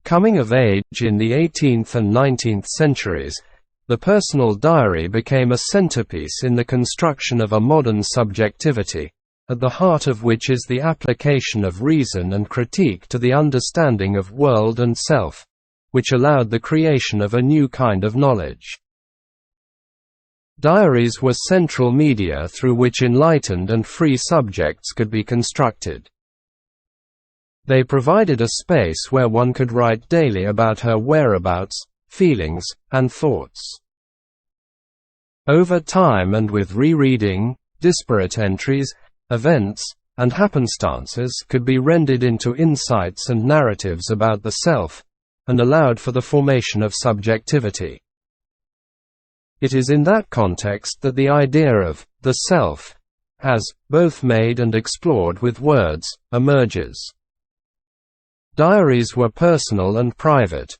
Coming of age in the 18th and 19th centuries, the personal diary became a centerpiece in the construction of a modern subjectivity, at the heart of which is the application of reason and critique to the understanding of world and self, which allowed the creation of a new kind of knowledge. Diaries were central media through which enlightened and free subjects could be constructed. They provided a space where one could write daily about her whereabouts, feelings, and thoughts. Over time and with rereading, disparate entries, events, and happenstances could be rendered into insights and narratives about the self, and allowed for the formation of subjectivity. It is in that context that the idea of the self, as both made and explored with words, emerges. Diaries were personal and private.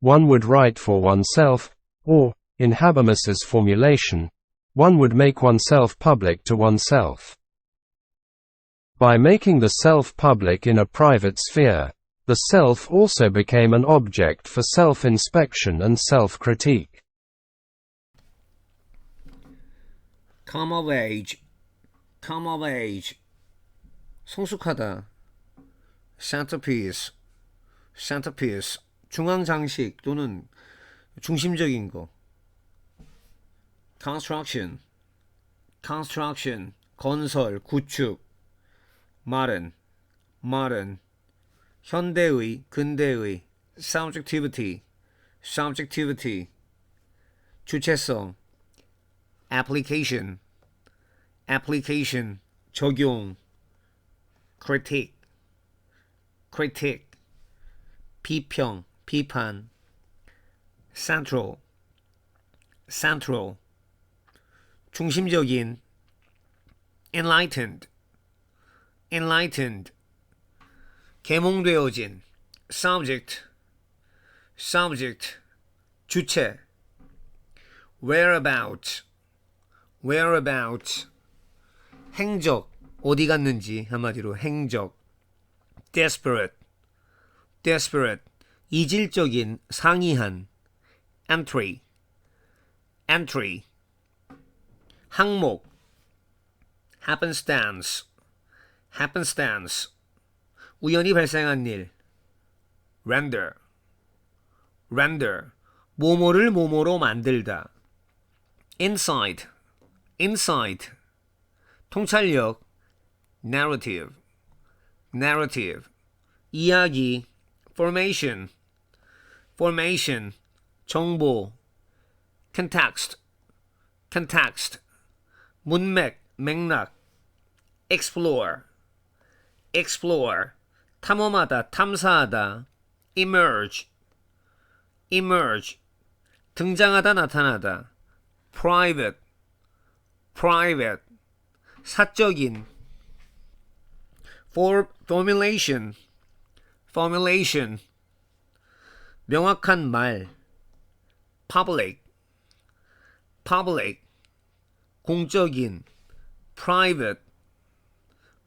One would write for oneself, or, in Habermas's formulation, one would make oneself public to oneself. By making the self public in a private sphere, the self also became an object for self-inspection and self-critique. Come of age, come of age. 성숙하다. centerpiece, centerpiece. 중앙장식 또는 중심적인 거. construction, construction. 건설, 구축. modern, modern. 현대의, 근대의. subjectivity, subjectivity. 주체성. application, application. 적용. critique, critique. 비평, 비판. central, central. 중심적인. enlightened, enlightened. 계몽되어진. subject, subject. 주체. whereabouts, whereabouts. 행적, 어디 갔는지 한마디로 행적. desperate, desperate. 이질적인, 상이한. entry, entry. 항목. happenstance, happenstance. 우연히 발생한 일. render, render. 뭐뭐를 뭐뭐로 만들다. insight, insight. 통찰력. narrative, narrative. 이야기. formation, formation. 정보. context, context. 문맥, 맥락. explore, explore. 탐험하다, 탐사하다. emerge, emerge. 등장하다, 나타나다. private, private. 사적인. formulation, formulation. 명확한 말. public, public. 공적인. private,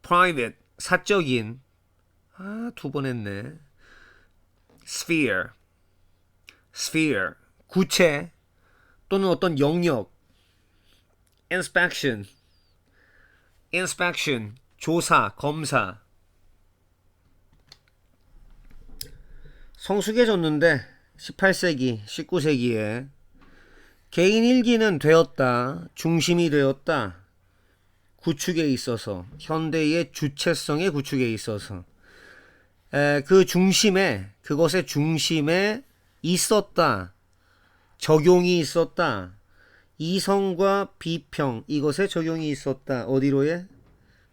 private. 사적인. 두 번 했네. sphere, sphere. 구체 또는 어떤 영역. inspection, inspection. 조사, 검사. 성숙해졌는데 18세기, 19세기에 개인 일기는 되었다. 중심이 되었다. 구축에 있어서, 현대의 주체성의 구축에 있어서 그 중심에, 그것의 중심에 있었다. 적용이 있었다. 이성과 비평, 이것에 적용이 있었다. 어디로에?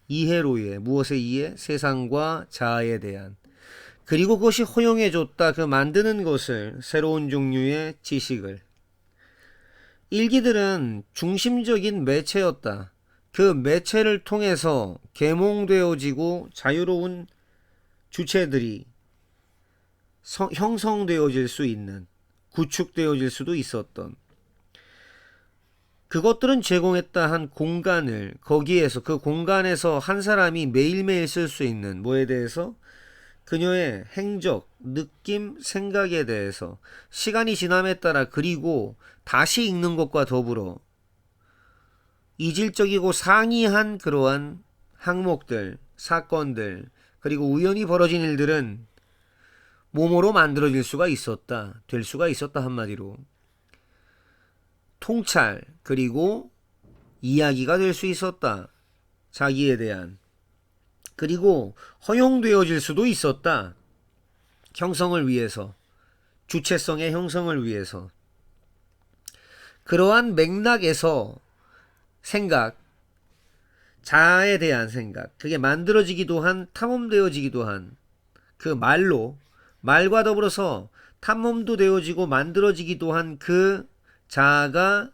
이해로에. 무엇에 이해? 세상과 자아에 대한. 그리고 그것이 허용해줬다. 그 만드는 것을, 새로운 종류의 지식을. 일기들은 중심적인 매체였다. 그 매체를 통해서 계몽되어지고 자유로운 주체들이 형성되어질 수 있는, 구축되어질 수도 있었던, 그것들은 제공했다 한 공간을, 거기에서, 그 공간에서 한 사람이 매일매일 쓸 수 있는 뭐에 대해서? 그녀의 행적, 느낌, 생각에 대해서 시간이 지남에 따라 그리고 다시 읽는 것과 더불어 이질적이고 상이한 그러한 항목들, 사건들, 그리고 우연히 벌어진 일들은 몸으로 만들어질 수가 있었다. 될 수가 있었다 한마디로. 통찰, 그리고 이야기가 될 수 있었다. 자기에 대한. 그리고 허용되어질 수도 있었다. 형성을 위해서. 주체성의 형성을 위해서. 그러한 맥락에서 생각, 자아에 대한 생각, 그게 만들어지기도 한, 탐험되어지기도 한 그 말과 더불어서 탐험도 되어지고 만들어지기도 한 그 자아가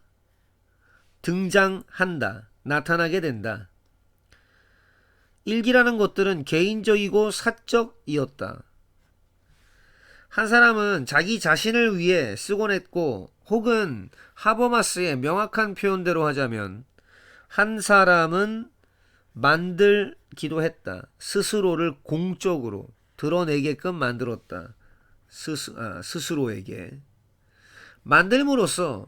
등장한다. 나타나게 된다. 일기라는 것들은 개인적이고 사적이었다. 한 사람은 자기 자신을 위해 쓰곤 했고, 혹은 하버마스의 명확한 표현대로 하자면 한 사람은 만들기도 했다. 스스로를 공적으로 드러내게끔 만들었다. 스스로에게. 만들므로써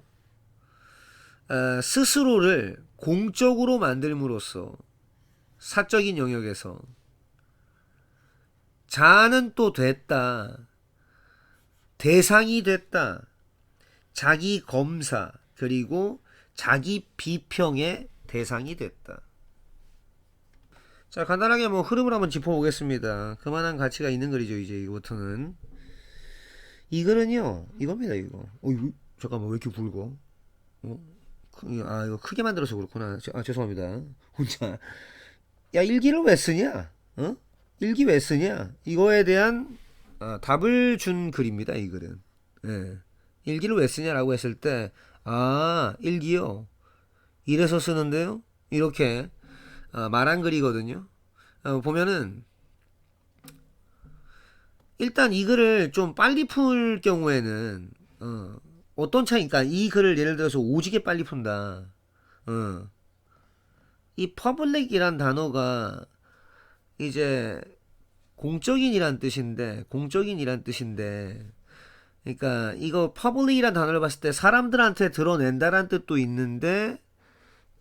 스스로를 공적으로 만들므로써 사적인 영역에서 자아는 또 됐다. 대상이 됐다. 자기 검사 그리고 자기 비평의 대상이 됐다. 자, 간단하게 뭐 흐름을 한번 짚어보겠습니다. 그만한 가치가 있는 글이죠. 이제 이거부터는 이 글은요 이겁니다. 이거 잠깐만 왜 이렇게 굵어? 이거 크게 만들어서 그렇구나. 죄송합니다. 혼자 야 일기를 왜 쓰냐? 일기 왜 쓰냐? 이거에 대한 답을 준 글입니다. 이 글은. 예. 일기를 왜 쓰냐라고 했을 때 일기요. 이래서 쓰는데요. 이렇게 말한 글이거든요. 보면은 일단 이 글을 좀 빨리 풀 경우에는 어떤 차이니까 이 글을 예를 들어서 오지게 빨리 푼다. 이 public이란 단어가 이제 공적인이란 뜻인데 그러니까 이거 public이란 단어를 봤을 때 사람들한테 드러낸다란 뜻도 있는데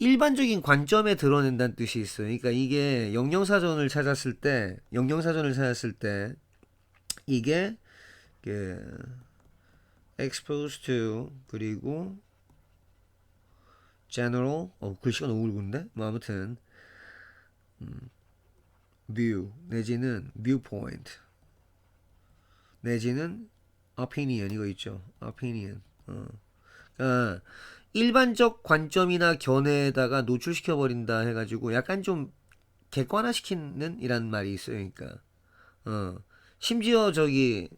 일반적인 관점에 드러낸다는 뜻이 있어요. 그러니까 이게 영영사전을 찾았을 때 이게 exposed to 그리고 general 글씨가 너무 굵은데 뭐 아무튼 view 내지는 viewpoint 내지는 opinion 이거 있죠. opinion 그러니까 일반적 관점이나 견해에다가 노출시켜 버린다 해가지고 약간 좀 객관화시키는 이란 말이 있어요. 그러니까 심지어 저기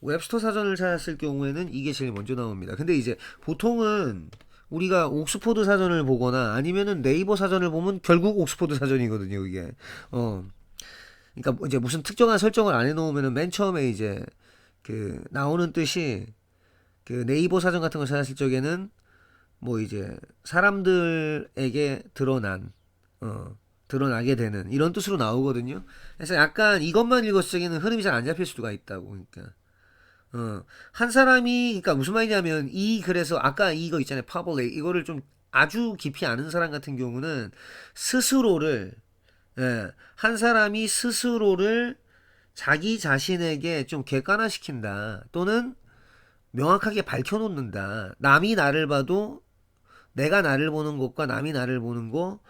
웹스터 사전을 찾았을 경우에는 이게 제일 먼저 나옵니다. 근데 이제 보통은 우리가 옥스포드 사전을 보거나 아니면은 네이버 사전을 보면 결국 옥스포드 사전이거든요. 이게 그러니까 이제 무슨 특정한 설정을 안 해놓으면은 맨 처음에 이제 그 나오는 뜻이 그 네이버 사전 같은 거 찾았을 적에는 뭐 이제 사람들에게 드러나게 되는 이런 뜻으로 나오거든요. 그래서 약간 이것만 읽었을 적에는 흐름이 잘 안 잡힐 수가 있다고. 그러니까 한 사람이 그러니까 무슨 말이냐면 이 글에서 아까 이거 있잖아요. public 이거를 좀 아주 깊이 아는 사람 같은 경우는 스스로를 한 사람이 스스로를 자기 자신에게 좀 객관화시킨다 또는 명확하게 밝혀놓는다. 남이 나를 봐도 내가 나를 보는 것과 남이 나를 보는 거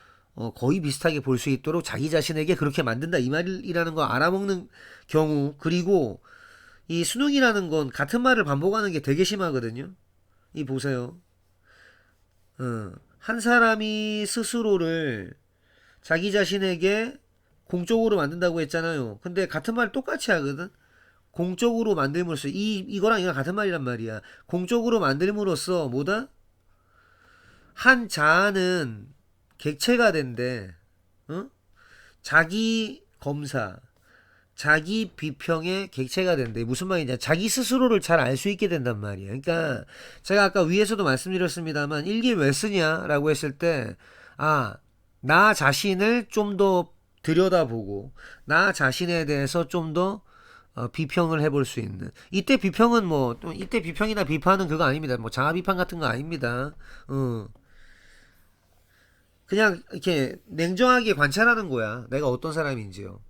거의 비슷하게 볼 수 있도록 자기 자신에게 그렇게 만든다 이 말이라는 거 알아먹는 경우. 그리고 이 수능이라는 건 같은 말을 반복하는 게 되게 심하거든요. 이 보세요. 한 사람이 스스로를 자기 자신에게 공적으로 만든다고 했잖아요. 근데 같은 말 똑같이 하거든. 공적으로 만들므로써 이거랑 이거랑 같은 말이란 말이야. 공적으로 만들므로써 뭐다? 한 자아는 객체가 된대. 자기 검사, 자기 비평의 객체가 된대. 무슨 말이냐? 자기 스스로를 잘 알 수 있게 된단 말이야. 그러니까 제가 아까 위에서도 말씀드렸습니다만 일기를 왜 쓰냐라고 했을 때 나 자신을 좀 더 들여다보고 나 자신에 대해서 좀 더 비평을 해볼 수 있는. 이때 비평은 뭐 또 이때 비평이나 비판은 그거 아닙니다. 뭐 자아 비판 같은 거 아닙니다. 그냥 이렇게 냉정하게 관찰하는 거야. 내가 어떤 사람인지요.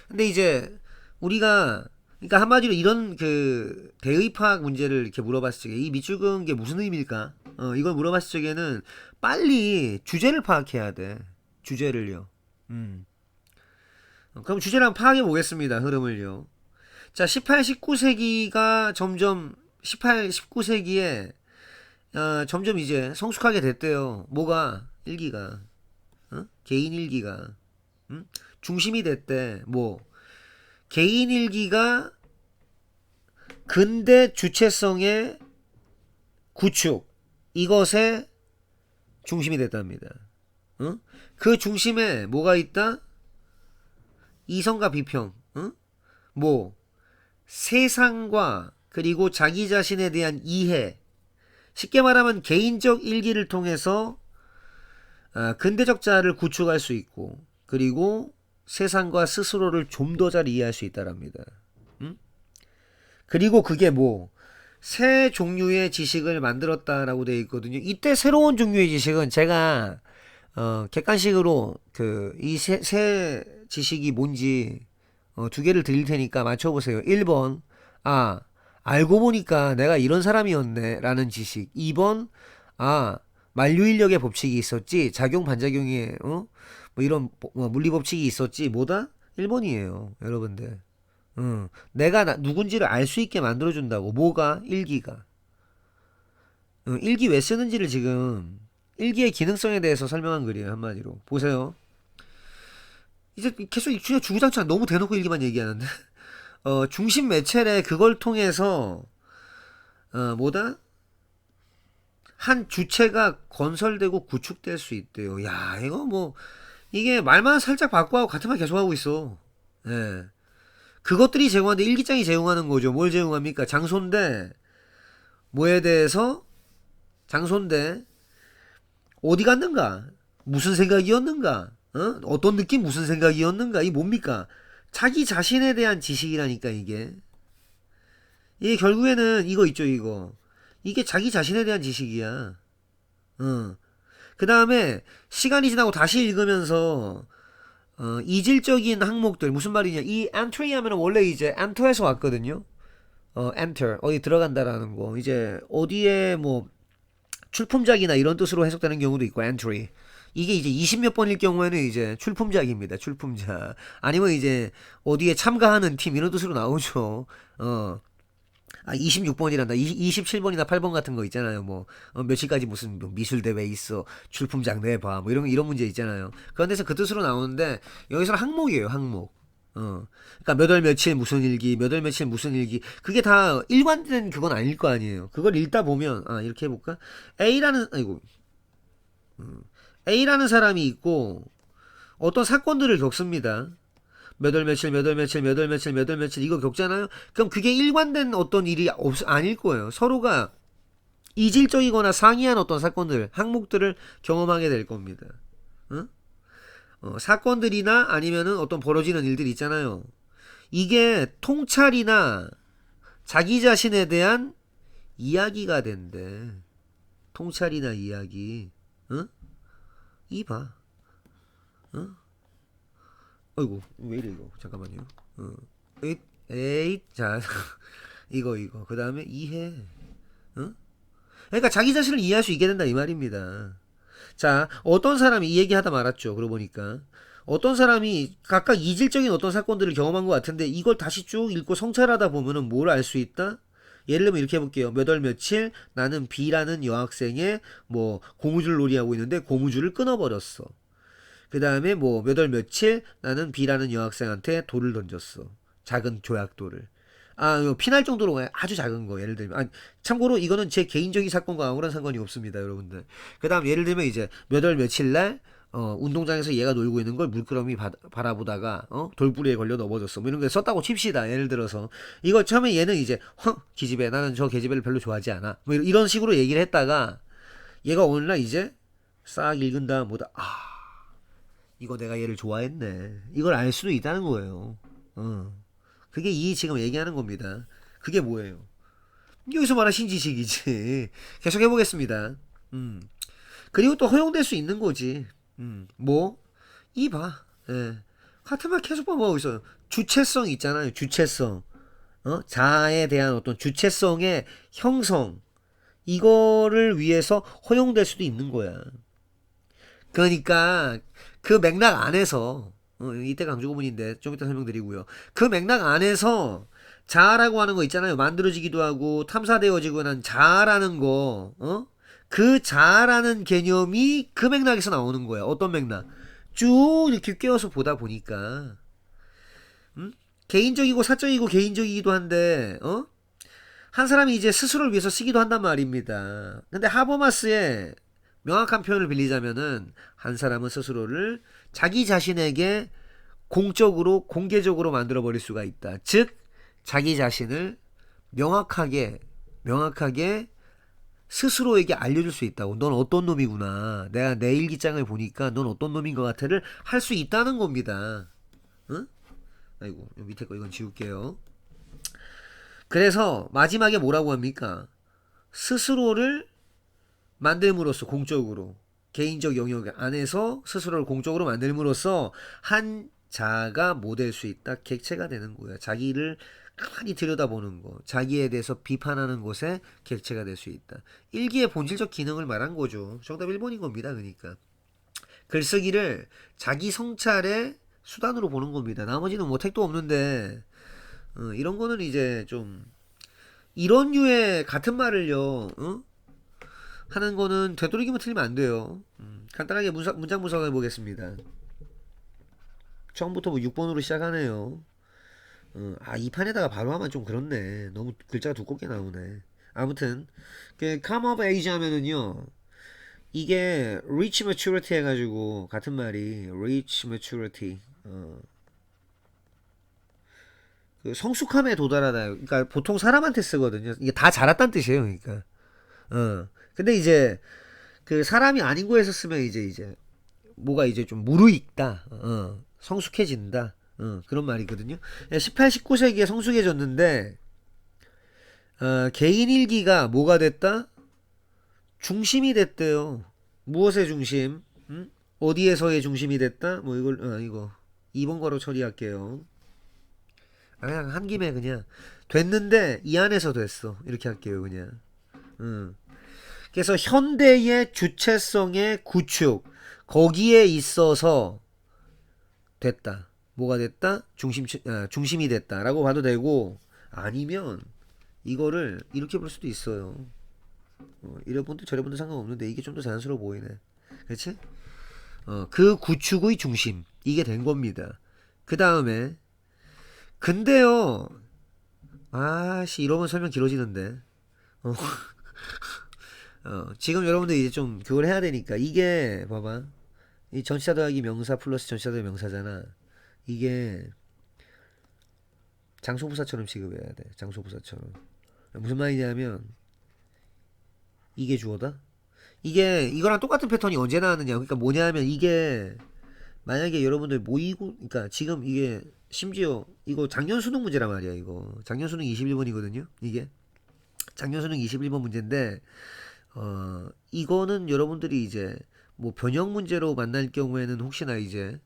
근데 이제 우리가 그러니까 한마디로 이런 그 대의파학 문제를 이렇게 물어봤을 적에 이 밑줄 그은 게 무슨 의미일까? 이걸 물어봤을 적에는 빨리 주제를 파악해야 돼. 주제를요. 그럼 주제를 한번 파악해 보겠습니다. 흐름을요. 자, 18, 19세기가 점점 18, 19세기에 점점 이제 성숙하게 됐대요. 뭐가? 일기가. 개인 일기가. 중심이 됐대. 뭐 개인 일기가 근대 주체성의 구축 이것의 중심이 됐답니다. 그 중심에 뭐가 있다? 이성과 비평, 뭐 세상과 그리고 자기 자신에 대한 이해, 쉽게 말하면 개인적 일기를 통해서 근대적 자아를 구축할 수 있고 그리고 세상과 스스로를 좀 더 잘 이해할 수 있다랍니다. 그리고 그게 뭐 새 종류의 지식을 만들었다라고 되어 있거든요. 이때 새로운 종류의 지식은 제가 객관식으로 그 이 새 지식이 뭔지 두 개를 드릴 테니까 맞춰보세요. 1번 알고 보니까 내가 이런 사람이었네 라는 지식. 2번 만류인력의 법칙이 있었지, 작용 반작용의 뭐 이런 물리 법칙이 있었지. 뭐다? 1번이에요 여러분들. 내가 누군지를 알 수 있게 만들어준다고. 뭐가? 일기가. 일기 왜 쓰는지를 지금 일기의 기능성에 대해서 설명한 글이에요. 한마디로 보세요. 이제 계속 주구장창 너무 대놓고 일기만 얘기하는데 중심 매체래. 그걸 통해서 뭐다? 한 주체가 건설되고 구축될 수 있대요. 야, 이거 뭐 이게 말만 살짝 바꿔하고 같은 말 계속하고 있어. 예. 그것들이 제공하는데 일기장이 제공하는 거죠. 뭘 제공합니까? 장소인데 뭐에 대해서? 장소인데 어디 갔는가? 무슨 생각이었는가? 어떤 느낌? 무슨 생각이었는가? 이 뭡니까? 자기 자신에 대한 지식이라니까 이게 결국에는 이거 있죠. 이게 자기 자신에 대한 지식이야. 그 다음에 시간이 지나고 다시 읽으면서 이질적인 항목들 무슨 말이냐? 이 entry 하면은 원래 이제 enter에서 왔거든요. enter 어디 들어간다라는 거. 이제 어디에 뭐 출품작이나 이런 뜻으로 해석되는 경우도 있고 entry. 이게 이제 20몇 번일 경우에는 이제 출품작입니다. 출품작. 아니면 이제 어디에 참가하는 팀 이런 뜻으로 나오죠. 26번이란다. 27번이나 8번 같은 거 있잖아요. 뭐, 며칠까지 무슨 미술대회 있어. 출품작 내봐. 뭐 이런 문제 있잖아요. 그런 데서 그 뜻으로 나오는데, 여기서는 항목이에요, 항목. 그러니까 몇 월 며칠 무슨 일기, 몇 월 며칠 무슨 일기. 그게 다 일관된 그건 아닐 거 아니에요. 그걸 읽다 보면, 이렇게 해볼까? A라는 사람이 있고, 어떤 사건들을 겪습니다. 몇 월 며칠 이거 겪잖아요. 그럼 그게 일관된 어떤 일이 아닐 거예요. 서로가 이질적이거나 상이한 어떤 사건들, 항목들을 경험하게 될 겁니다. 사건들이나 아니면은 어떤 벌어지는 일들 있잖아요. 이게 통찰이나 자기 자신에 대한 이야기가 된대. 통찰이나 이야기. 이봐. 어이구 왜 이래 이거. 잠깐만요. 자 이거 그 다음에 이해. 그러니까 자기 자신을 이해할 수 있게 된다 이 말입니다. 자, 어떤 사람이 이 얘기 하다 말았죠. 그러고 보니까 어떤 사람이 각각 이질적인 어떤 사건들을 경험한 것 같은데 이걸 다시 쭉 읽고 성찰하다 보면은 뭘 알 수 있다? 예를 들면 이렇게 해볼게요. 몇 월 며칠 나는 B라는 여학생의 뭐 고무줄 놀이하고 있는데 고무줄을 끊어버렸어. 그 다음에 뭐 몇 월 며칠 나는 B라는 여학생한테 돌을 던졌어. 작은 조약돌을. 피날 정도로 아주 작은 거. 예를 들면 참고로 이거는 제 개인적인 사건과 아무런 상관이 없습니다 여러분들. 그 다음 예를 들면 이제 몇 월 며칠 날 운동장에서 얘가 놀고 있는 걸 물끄러미 바라보다가 돌부리에 걸려 넘어졌어. 뭐 이런 거 썼다고 칩시다. 예를 들어서 이거 처음에 얘는 이제 기집애 나는 저 계집애를 별로 좋아하지 않아. 뭐 이런 식으로 얘기를 했다가 얘가 어느 날 이제 싹 읽은 다음보다 이거 내가 얘를 좋아했네. 이걸 알 수도 있다는 거예요. 그게 이 지금 얘기하는 겁니다. 그게 뭐예요? 여기서 말한 신지식이지. 계속 해보겠습니다. 그리고 또 허용될 수 있는 거지. 뭐? 이 봐. 예. 같은 말 계속 반복하고 있어요. 주체성 있잖아요. 주체성. 자아에 대한 어떤 주체성의 형성. 이거를 위해서 허용될 수도 있는 거야. 그러니까 그 맥락 안에서 이때 강조 구문인데 좀 이따 설명드리고요. 그 맥락 안에서 자아라고 하는 거 있잖아요. 만들어지기도 하고 탐사되어지고 난 자아라는 거, 그 자아라는 개념이 그 맥락에서 나오는 거야. 어떤 맥락? 쭉 이렇게 꿰어서 보다 보니까 개인적이고 사적이고 개인적이기도 한데, 한 사람이 이제 스스로를 위해서 쓰기도 한단 말입니다. 근데 하버마스의 명확한 표현을 빌리자면은 한 사람은 스스로를 자기 자신에게 공적으로 공개적으로 만들어 버릴 수가 있다. 즉 자기 자신을 명확하게 스스로에게 알려줄 수 있다고. 넌 어떤 놈이구나. 내가 내 일기장을 보니까 넌 어떤 놈인 것 같아를 할 수 있다는 겁니다. 응? 아이고 밑에 거 이건 지울게요. 그래서 마지막에 뭐라고 합니까? 스스로를 만들므로써 공적으로 개인적 영역 안에서 스스로를 공적으로 만들므로써 한 자아가 뭐 될 수 있다? 객체가 되는 거야. 자기를 가만히 들여다보는 거, 자기에 대해서 비판하는 것에 객체가 될 수 있다. 일기의 본질적 기능을 말한 거죠. 정답 1번인 겁니다. 그러니까 글쓰기를 자기 성찰의 수단으로 보는 겁니다. 나머지는 뭐 택도 없는데 이런 거는 이제 좀 이런 류의 같은 말을요 하는 거는 되도록이면 틀리면 안 돼요. 간단하게 문장 분석해 보겠습니다. 처음부터 뭐 6번으로 시작하네요. 이 판에다가 바로 하면 좀 그렇네. 너무 글자가 두껍게 나오네. 아무튼 그 come of age 하면은요, 이게 reach maturity 해가지고 같은 말이 reach maturity, 그 성숙함에 도달하다. 그러니까 보통 사람한테 쓰거든요. 이게 다 자랐다는 뜻이에요. 그러니까 근데 이제 그 사람이 아닌 거에서 쓰면 이제 뭐가 이제 좀 무르익다, 성숙해진다, 그런 말이거든요. 18, 19세기에 성숙해졌는데 개인 일기가 뭐가 됐다? 중심이 됐대요. 무엇의 중심? 어디에서의 중심이 됐다? 뭐 이걸 이거 2번 거로 처리할게요. 그냥 한 김에 그냥 됐는데 이 안에서 됐어. 이렇게 할게요. 그냥. 그래서 현대의 주체성의 구축, 거기에 있어서 됐다. 뭐가 됐다? 중심이 됐다라고 봐도 되고, 아니면 이거를 이렇게 볼 수도 있어요. 이런 분도 저런 분도 상관없는데 이게 좀 더 자연스러워 보이네. 그렇지? 그 구축의 중심, 이게 된 겁니다. 그 다음에 근데요, 이러면 설명 길어지는데. 지금 여러분들 이제 좀 그걸 해야 되니까, 이게 봐봐, 이 전치사 더하기 명사 플러스 전치사 더하기 명사잖아. 이게 장소부사처럼 취급해야 돼. 장소부사처럼. 무슨 말이냐면 이게 주어다. 이게 이거랑 똑같은 패턴이 언제 나왔느냐. 그러니까 뭐냐면, 이게 만약에 여러분들 모의고, 그러니까 지금 이게 심지어 이거 작년 수능 문제란 말이야. 이거 작년 수능 21번이거든요. 이게 작년 수능 21번 문제인데, 이거는 여러분들이 이제 뭐 변형 문제로 만날 경우에는 혹시나 이제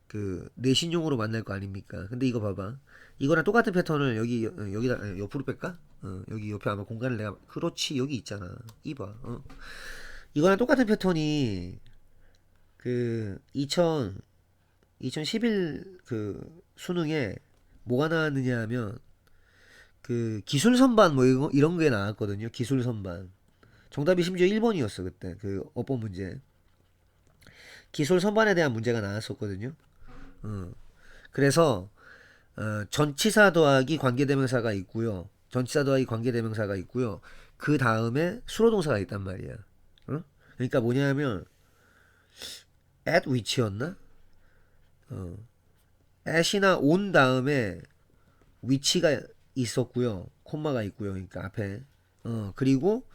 그 내신용으로 만날 거 아닙니까? 근데 이거 봐봐. 이거랑 똑같은 패턴을 여기다 옆으로 뺄까? 여기 옆에 아마 공간을 내가, 그렇지, 여기 있잖아. 이봐. 이거랑 똑같은 패턴이 그 2011 그 수능에 뭐가 나왔느냐 하면, 그 기술 선반 뭐 이런 게 나왔거든요. 기술 선반. 정답이 심지어 1번이었어. 그때 그 어법 문제. 기술 선반에 대한 문제가 나왔었거든요. 그래서 전치사 더하기 관계대명사가 있고요. 전치사 더하기 관계대명사가 있고요. 그 다음에 수로동사가 있단 말이야. 그러니까 뭐냐면 at which였나? at이나 on 다음에 which가 있었고요. 콤마가 있고요. 그러니까 앞에. 그리고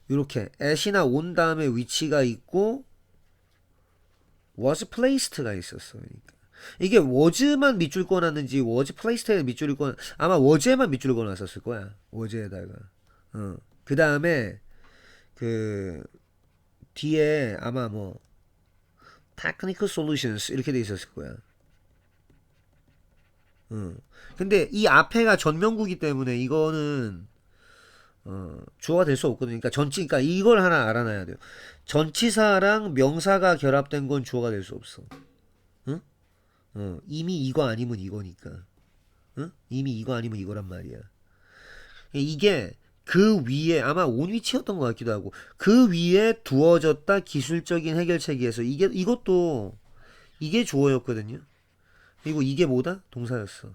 이렇게 at이나 on 다음에 which가 있고 was placed가 있었어. 그러니까. 이게 was만 밑줄 꺼놨는지 was placed에 밑줄을 꺼 아마 was에만 밑줄을 꺼놨었을 거야. was에다가. 그 다음에 그 뒤에 아마 뭐 technical solutions 이렇게 돼 있었을 거야. 근데 이 앞에가 전명구기 때문에 이거는 주어가 될 수 없거든요. 그러니까 그러니까 이걸 하나 알아놔야 돼요. 전치사랑 명사가 결합된 건 주어가 될 수 없어. 응? 이미 이거 아니면 이거니까. 응? 이미 이거 아니면 이거란 말이야. 이게 그 위에 아마 온위치였던 것 같기도 하고 그 위에 두어졌다 기술적인 해결책에서 이것도 이게 주어였거든요. 그리고 이게 뭐다? 동사였어.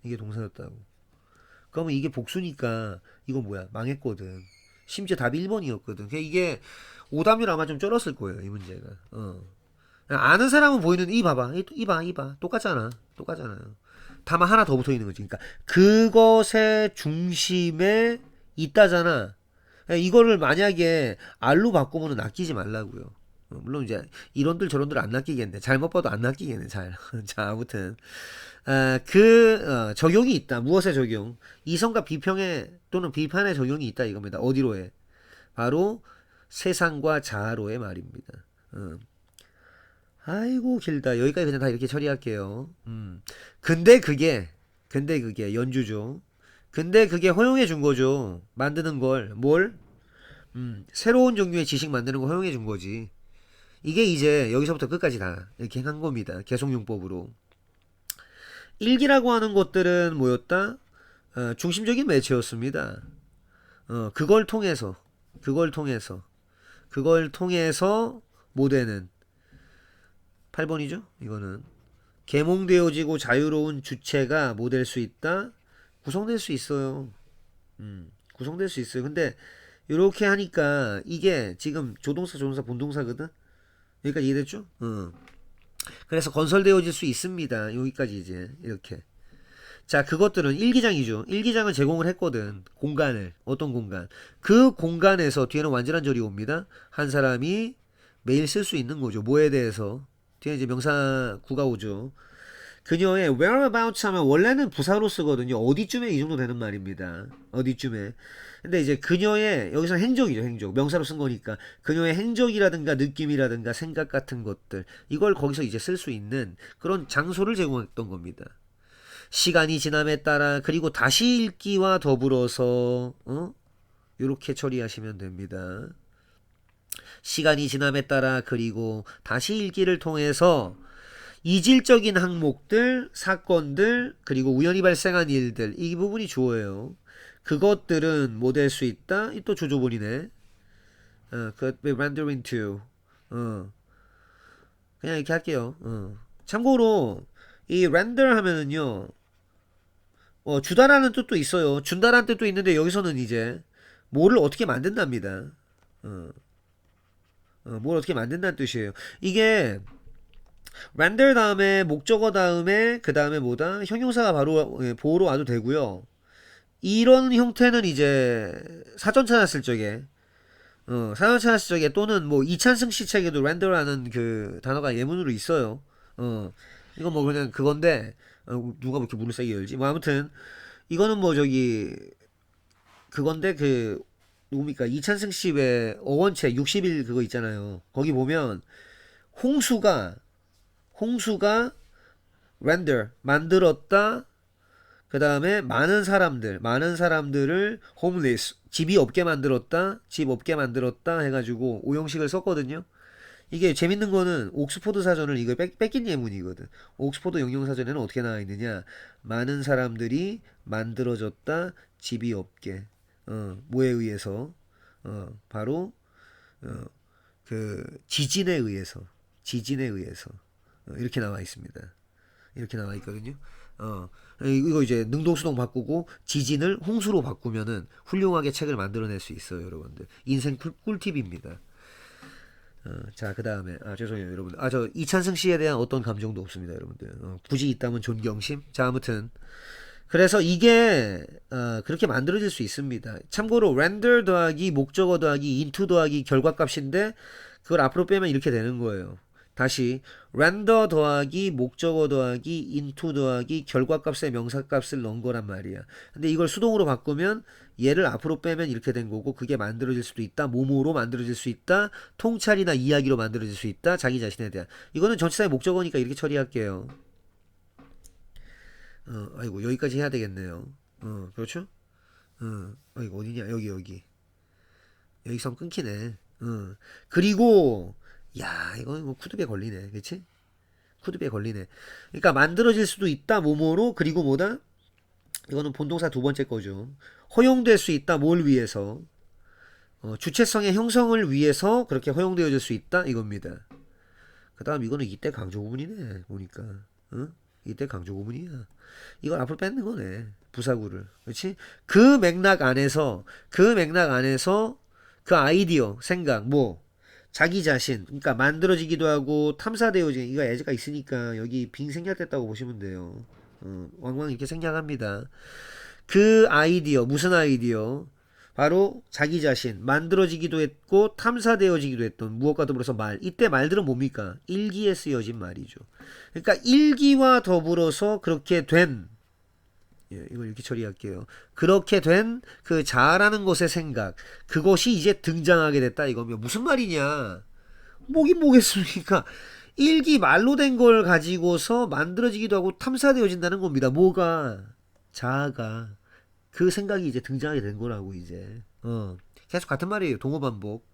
이게 동사였다고. 그러면 이게 복수니까 이거 뭐야? 망했거든. 심지어 답이 1번이었거든. 이게 오답률 아마 좀 줄었을 거예요. 이 문제가. 아는 사람은 보이는 이 봐봐. 이 봐. 똑같잖아요. 다만 하나 더 붙어 있는 거지. 그러니까 그것의 중심에 있다잖아. 이거를 만약에 알로 바꾸면 낚이지 말라고요. 물론 이제 이런들 저런들 안 낚이겠네. 잘못 봐도 안 낚이겠네. 잘. 자, 아무튼 적용이 있다. 무엇의 적용? 이성과 비평에 또는 비판의 적용이 있다 이겁니다. 어디로에? 바로 세상과 자아로의 말입니다. 아이고 길다. 여기까지 그냥 다 이렇게 처리할게요. 근데 그게 연주죠. 근데 그게 허용해 준 거죠. 만드는 걸. 뭘? 새로운 종류의 지식 만드는 거 허용해 준 거지. 이게 이제 여기서부터 끝까지 다 이렇게 한 겁니다. 계속용법으로. 일기라고 하는 것들은 뭐였다? 중심적인 매체였습니다. 그걸 통해서 모델은 8번이죠? 이거는 계몽되어지고 자유로운 주체가 뭐 될 수 있다? 구성될 수 있어요. 구성될 수 있어요. 근데 이렇게 하니까 이게 지금 조동사 본동사거든? 여기까지 이해됐죠? 그래서 건설되어질 수 있습니다. 여기까지 이제 이렇게. 자, 그것들은 일기장이죠. 일기장을 제공을 했거든. 공간을. 어떤 공간? 그 공간에서 뒤에는 완전한 절이 옵니다. 한 사람이 매일 쓸 수 있는 거죠. 뭐에 대해서? 뒤에 이제 명사구가 오죠. 그녀의 whereabouts 하면 원래는 부사로 쓰거든요. 어디쯤에 이 정도 되는 말입니다. 어디쯤에. 근데 이제 그녀의 여기서 행적이죠. 행적. 명사로 쓴 거니까 그녀의 행적이라든가 느낌이라든가 생각 같은 것들 이걸 거기서 이제 쓸 수 있는 그런 장소를 제공했던 겁니다. 시간이 지남에 따라 그리고 다시 읽기와 더불어서 이렇게 처리하시면 됩니다. 시간이 지남에 따라 그리고 다시 읽기를 통해서 이질적인 항목들, 사건들, 그리고 우연히 발생한 일들 이 부분이 주어예요. 그것들은 뭐 될 수 있다? 이 또 조조본이네. could be rendered into. 그냥 이렇게 할게요. 참고로 이 render 하면은요. 주다라는 뜻도 있어요. 준다라는 뜻도 있는데 여기서는 이제 뭐를 어떻게 만든답니다. 뭘 어떻게 만든다는 뜻이에요. 이게 render 다음에 목적어 다음에 그 다음에 뭐다? 형용사가 바로 보호로 와도 되고요. 이런 형태는 이제 사전 찾았을 적에 또는 뭐 이찬승 씨 책에도 render라는 그 단어가 예문으로 있어요. 이건 뭐 그냥 그건데 누가 그렇게 문을 세게 열지? 뭐 아무튼 이거는 뭐 저기 그건데 그 누굽니까? 이찬승 씨의 어원책 60일 그거 있잖아요. 거기 보면 홍수가 render 만들었다. 그 다음에 많은 사람들을 homeless 집 없게 만들었다 해가지고 오형식을 썼거든요. 이게 재밌는 거는 옥스포드 사전을 이걸 뺏긴 예문이거든. 옥스포드 영영사전에는 어떻게 나와 있느냐? 많은 사람들이 만들어졌다 집이 없게. 뭐에 의해서? 바로 그 지진에 의해서 이렇게 나와 있습니다. 이렇게 나와 있거든요. 이거 이제 능동수동 바꾸고 지진을 홍수로 바꾸면은 훌륭하게 책을 만들어낼 수 있어요, 여러분들. 인생 꿀팁입니다. 자, 그 다음에 죄송해요, 여러분들. 저 이찬승 씨에 대한 어떤 감정도 없습니다, 여러분들. 굳이 있다면 존경심. 자, 아무튼 그래서 이게 그렇게 만들어질 수 있습니다. 참고로 render 더하기 목적어 더하기 into 더하기 결과값인데 그걸 앞으로 빼면 이렇게 되는 거예요. 다시 render 더하기 목적어 더하기 into 더하기 결과값에 명사값을 넣은 거란 말이야. 근데 이걸 수동으로 바꾸면 얘를 앞으로 빼면 이렇게 된 거고, 그게 만들어질 수도 있다. 뭐뭐로 만들어질 수 있다. 통찰이나 이야기로 만들어질 수 있다. 자기 자신에 대한. 이거는 전치사의 목적어니까 이렇게 처리할게요. 아이고 여기까지 해야 되겠네요. 그렇죠? 아이고 어디냐, 여기 여기선 끊기네. 그리고 야 이거 뭐 쿠드에 걸리네, 그치? 쿠드에 걸리네. 그러니까 만들어질 수도 있다 뭐뭐로, 그리고 뭐다, 이거는 본동사 두 번째 거죠. 허용될 수 있다 뭘 위해서, 주체성의 형성을 위해서 그렇게 허용되어질 수 있다 이겁니다. 그 다음 이거는 이때 강조 구문이네 보니까. 이때 강조 구문이야. 이걸 앞으로 뺏는 거네, 부사구를. 그렇지? 그 맥락 안에서 그 아이디어, 생각, 뭐 자기 자신, 그러니까 만들어지기도 하고 탐사되어지는, 이거 예제가 있으니까 여기 빙 생략됐다고 보시면 돼요. 왕왕 이렇게 생략합니다. 그 아이디어, 무슨 아이디어? 바로 자기 자신, 만들어지기도 했고 탐사되어지기도 했던 무엇과 더불어서 말. 이때 말들은 뭡니까? 일기에 쓰여진 말이죠. 그러니까 일기와 더불어서 그렇게 된, 이걸 이렇게 처리할게요. 그렇게 된 그 자아라는 것의 생각, 그것이 이제 등장하게 됐다 이거면 무슨 말이냐? 뭐긴 뭐겠습니까? 일기 말로 된 걸 가지고서 만들어지기도 하고 탐사되어진다는 겁니다. 뭐가? 자아가. 그 생각이 이제 등장하게 된 거라고 이제. 계속 같은 말이에요. 동어 반복.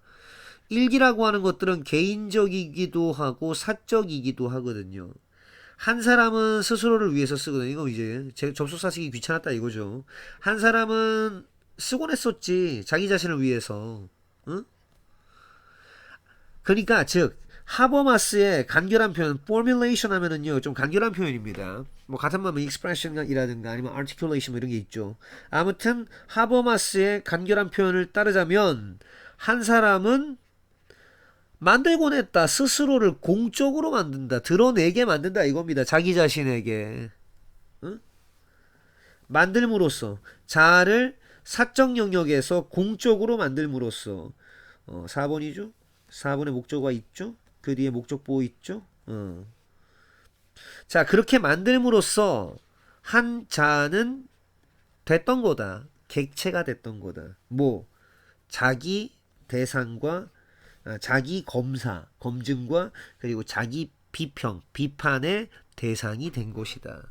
일기라고 하는 것들은 개인적이기도 하고 사적이기도 하거든요. 한 사람은 스스로를 위해서 쓰거든요. 이거 이제 접속사 쓰기 귀찮았다 이거죠. 한 사람은 쓰곤 했었지, 자기 자신을 위해서. 응? 그러니까 즉 하버마스의 간결한 표현, formulation 하면은요 좀 간결한 표현입니다. 뭐 같은 말은 expression이라든가 아니면 articulation 뭐 이런 게 있죠. 아무튼 하버마스의 간결한 표현을 따르자면 한 사람은 만들곤 했다. 스스로를 공적으로 만든다. 드러내게 만든다 이겁니다. 자기 자신에게. 응? 만들므로써, 자아를 사적 영역에서 공적으로 만들므로써. 4번이죠. 4번에 목적어가 있죠. 그 뒤에 목적보호 있죠. 자, 그렇게 만들므로써 한 자아는 됐던 거다. 객체가 됐던 거다. 뭐 자기 대상과 자기 검사, 검증과 그리고 자기 비평, 비판의 대상이 된 것이다.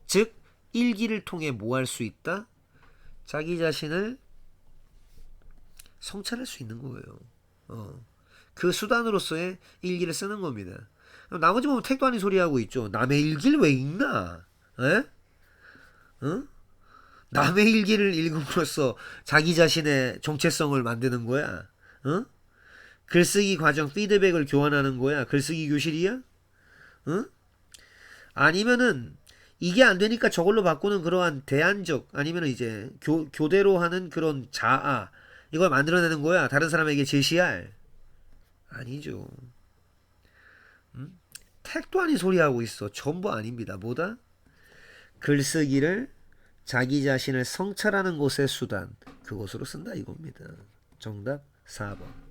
즉 일기를 통해 뭐 할 수 있다? 자기 자신을 성찰할 수 있는 거예요. 그 수단으로서의 일기를 쓰는 겁니다. 나머지 보면 택도 아닌 소리 하고 있죠. 남의 일기를 왜 읽나? 에? 남의 일기를 읽음으로써 자기 자신의 정체성을 만드는 거야. 글쓰기 과정 피드백을 교환하는 거야. 글쓰기 교실이야? 아니면은 이게 안 되니까 저걸로 바꾸는 그러한 대안적, 아니면은 이제 교대로 하는 그런 자아, 이걸 만들어내는 거야. 다른 사람에게 제시할. 아니죠. 택도 아닌 소리 하고 있어. 전부 아닙니다. 뭐다? 글쓰기를 자기 자신을 성찰하는 곳의 수단, 그것으로 쓴다 이겁니다. 정답 4번.